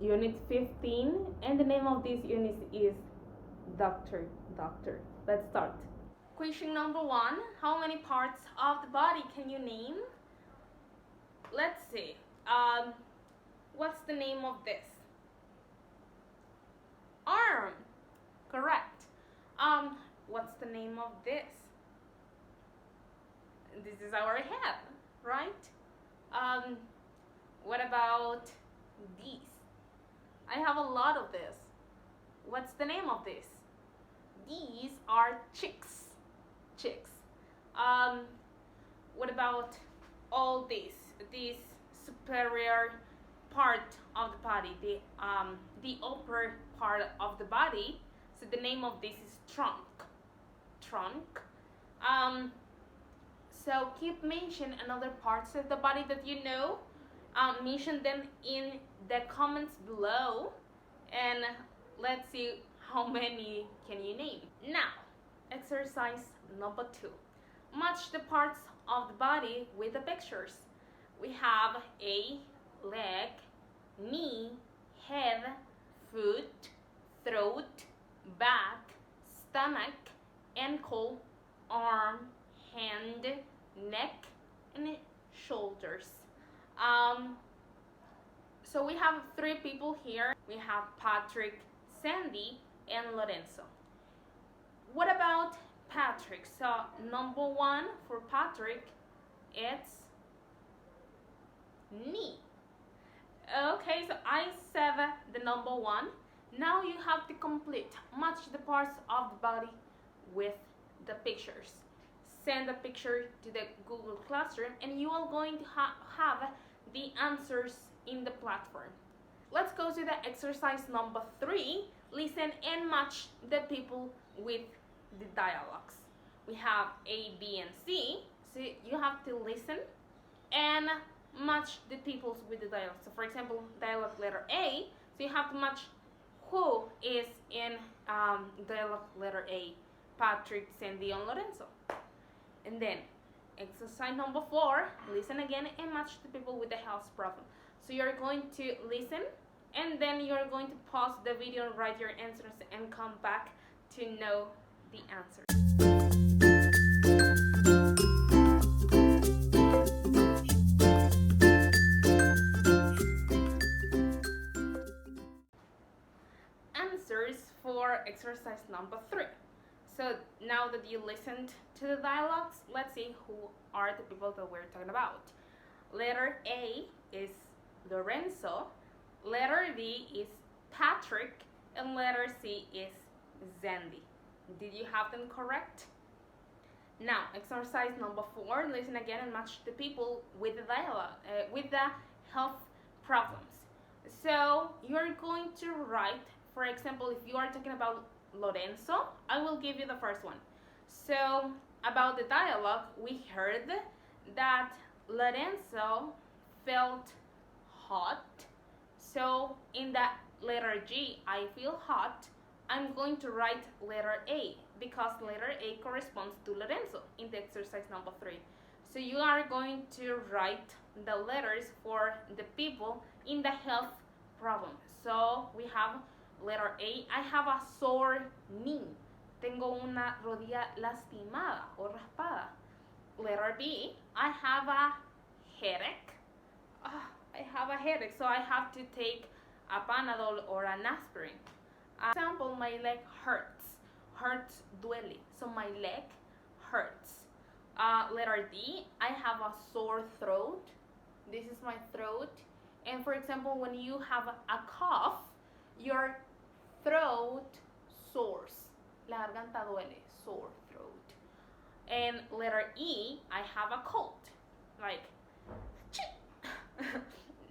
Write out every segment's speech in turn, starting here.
Unit 15, and the name of this unit is Doctor. Let's start. Question number 1. How many parts of the body can you name? Let's see. What's the name of this? Arm. Correct. What's the name of this? This is our head, right? What about these? I have a lot of this. What's the name of this? These are cheeks. What about all this superior part of the body, the upper part of the body? So the name of this is trunk. So keep mention another parts of the body that you know. Mention them in the comments below, and let's see how many can you name. Now, exercise number 2. Match the parts of the body with the pictures. We have a leg, knee, head, foot, throat, back, stomach, ankle, arm, hand, neck, and shoulders. So we have 3 people here. We have Patrick, Sandy, and Lorenzo. What about Patrick? So number 1 for Patrick, it's knee. Okay, so I said the number 1. Now you have to match the parts of the body with the pictures. Send a picture to the Google Classroom, and you are going to have the answers in the platform. Let's go to the exercise number 3. Listen and match the people with the dialogues. We have A, B, and C. So you have to listen and match the peoples with the dialogue. So for example, dialogue letter A, so you have to match who is in dialogue letter A: Patrick, Sandy, and Lorenzo. And then exercise number 4, listen again and match the people with the health problem. So you're going to listen, and then you're going to pause the video, write your answers, and come back to know the answer. Answers for exercise number 3. So now that you listened to the dialogues, let's see who are the people that we're talking about. Letter A is Lorenzo, letter B is Patrick, and letter C is Sandy. Did you have them correct? Now, exercise number 4, listen again and match the people with the dialogue, with the health problems. So you're going to write, for example, if you are talking about Lorenzo, I will give you the first one. So about the dialogue, we heard that Lorenzo felt hot. So in that letter G, I feel hot, I'm going to write letter A because letter A corresponds to Lorenzo in the exercise number 3. So you are going to write the letters for the people in the health problem. So we have letter A, I have a sore knee. Tengo una rodilla lastimada o raspada. Letter B, I have a headache. I have a headache, so I have to take a Panadol or an aspirin. Example, my leg hurts, duele. So my leg hurts. Letter D, I have a sore throat. This is my throat. And for example, when you have a cough, your throat sores. La garganta duele, sore throat. And letter E, I have a cold. Like,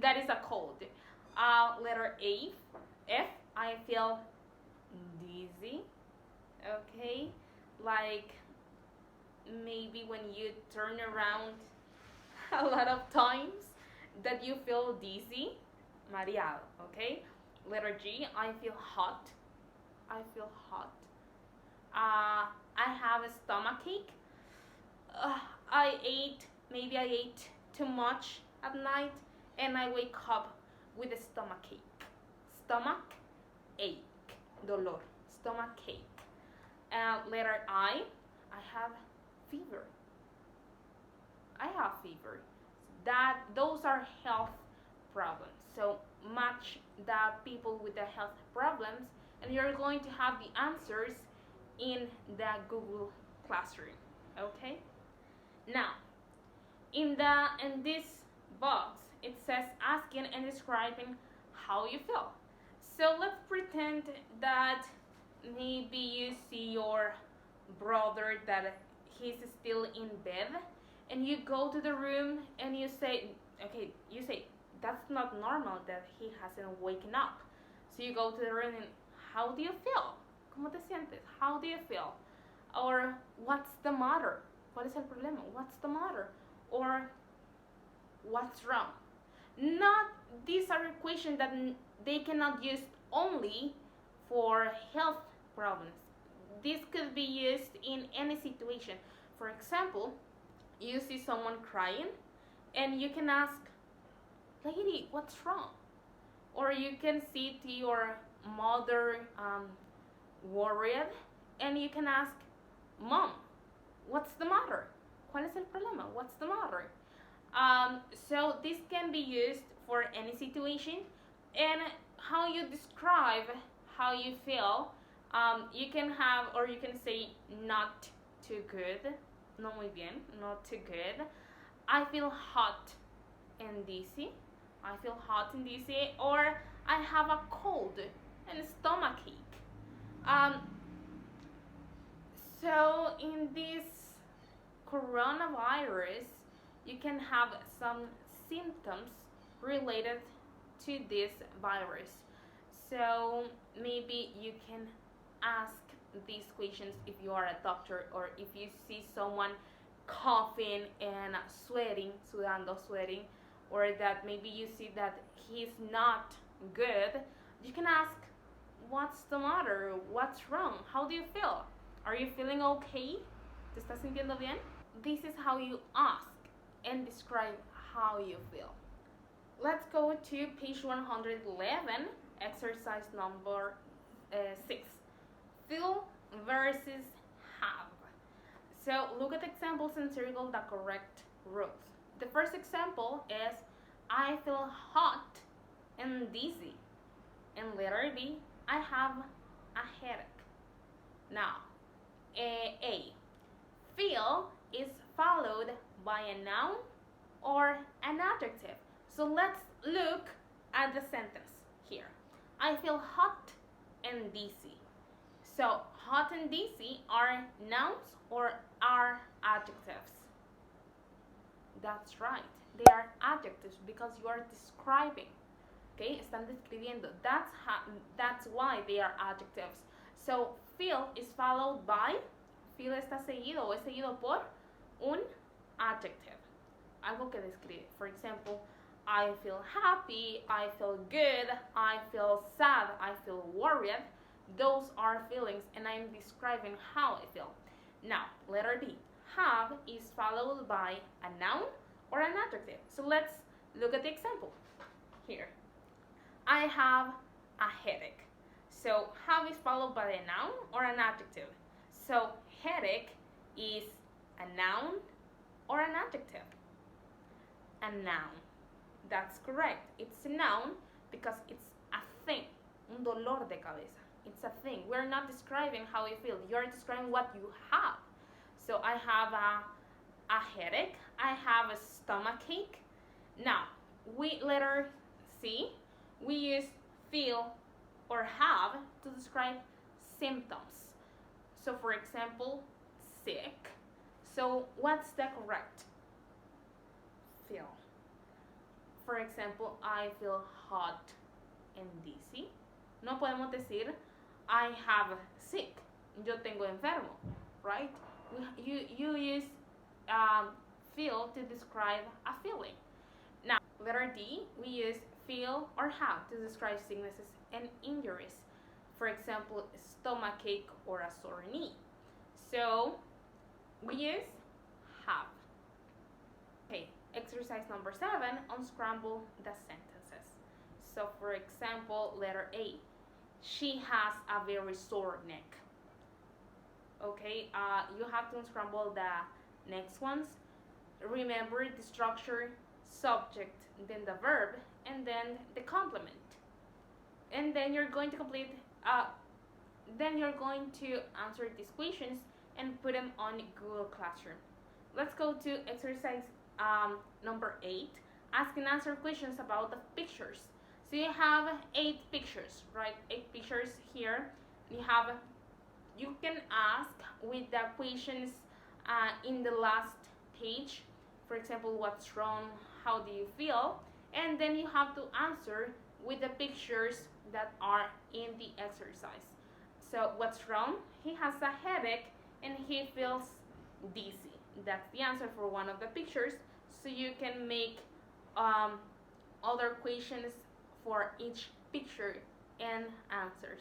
that is a cold. Letter F, I feel dizzy. Okay, like maybe when you turn around a lot of times that you feel dizzy, mareado. Okay. Letter G, I feel hot. I have a stomachache. Maybe I ate too much at night, and I wake up with a stomachache. stomach ache, dolor, stomach ache. Letter I have fever. I have fever. Those are health problems. So match the people with the health problems, and you're going to have the answers in the Google Classroom. Okay. Now, in this box, it says asking and describing how you feel. So let's pretend that maybe you see your brother that he's still in bed, and you go to the room and you say, that's not normal that he hasn't waken up. So you go to the room and, how do you feel? ¿Cómo te sientes? How do you feel? Or, what's the matter? ¿Cuál es el problema? What's the matter? Or, what's wrong? Not, these are equations that they cannot use only for health problems. This could be used in any situation. For example, you see someone crying and you can ask, lady, what's wrong? Or you can see your mother worried and you can ask, mom, what's the matter? ¿Cuál es el problema? What's the matter? So this can be used for any situation, and how you describe how you feel, you can have, or you can say, not too good, no muy bien, not too good. I feel hot and dizzy. I feel hot and dizzy, or I have a cold and stomach ache. So in this coronavirus, you can have some symptoms related to this virus. So maybe you can ask these questions if you are a doctor, or if you see someone coughing and sweating, or that maybe you see that he's not good, you can ask, what's the matter? What's wrong? How do you feel? Are you feeling okay? ¿Te estás sintiendo bien? This is how you ask and describe how you feel. Let's go to page 111, exercise number 6. Feel versus have. So look at examples and circle the correct rules. The first example is, I feel hot and dizzy. And letter B, I have a headache. Now, A. Feel is followed by a noun or an adjective. So let's look at the sentence here. I feel hot and dizzy. So hot and dizzy are nouns or are adjectives? That's right. They are adjectives because you are describing. Okay, están describiendo. That's why they are adjectives. So feel is followed by, feel está seguido o es seguido por un adjective. Algo que describe. For example, I feel happy, I feel good, I feel sad, I feel worried. Those are feelings, and I'm describing how I feel. Now, letter B. Have is followed by a noun or an adjective. So let's look at the example here. I have a headache. So have is followed by a noun or an adjective. So headache is a noun or an adjective? A noun. That's correct. It's a noun because it's a thing. Un dolor de cabeza. It's a thing. We're not describing how you feel. You're describing what you have. So I have a headache. I have a stomach ache. Now, letter C, we use feel or have to describe symptoms. So for example, sick. So what's the correct? Feel. For example, I feel hot and dizzy. No podemos decir I have sick. Yo tengo enfermo, right? You use feel to describe a feeling. Now, letter D, we use feel or have to describe sicknesses and injuries. For example, stomach ache or a sore knee. So, we use have. Okay, exercise number 7, unscramble the sentences. So for example, letter A, she has a very sore neck. Okay, you have to unscramble the next ones. Remember the structure, subject, then the verb, and then the complement. And then you're going to complete, then you're going to answer these questions and put them on Google Classroom. Let's go to exercise number 8. Ask and answer questions about the pictures. So you have 8 pictures, right? 8 pictures here. You can ask with the questions in the last page. For example, what's wrong? How do you feel? And then you have to answer with the pictures that are in the exercise. So what's wrong? He has a headache and he feels dizzy. That's the answer for one of the pictures. So you can make other questions for each picture and answers.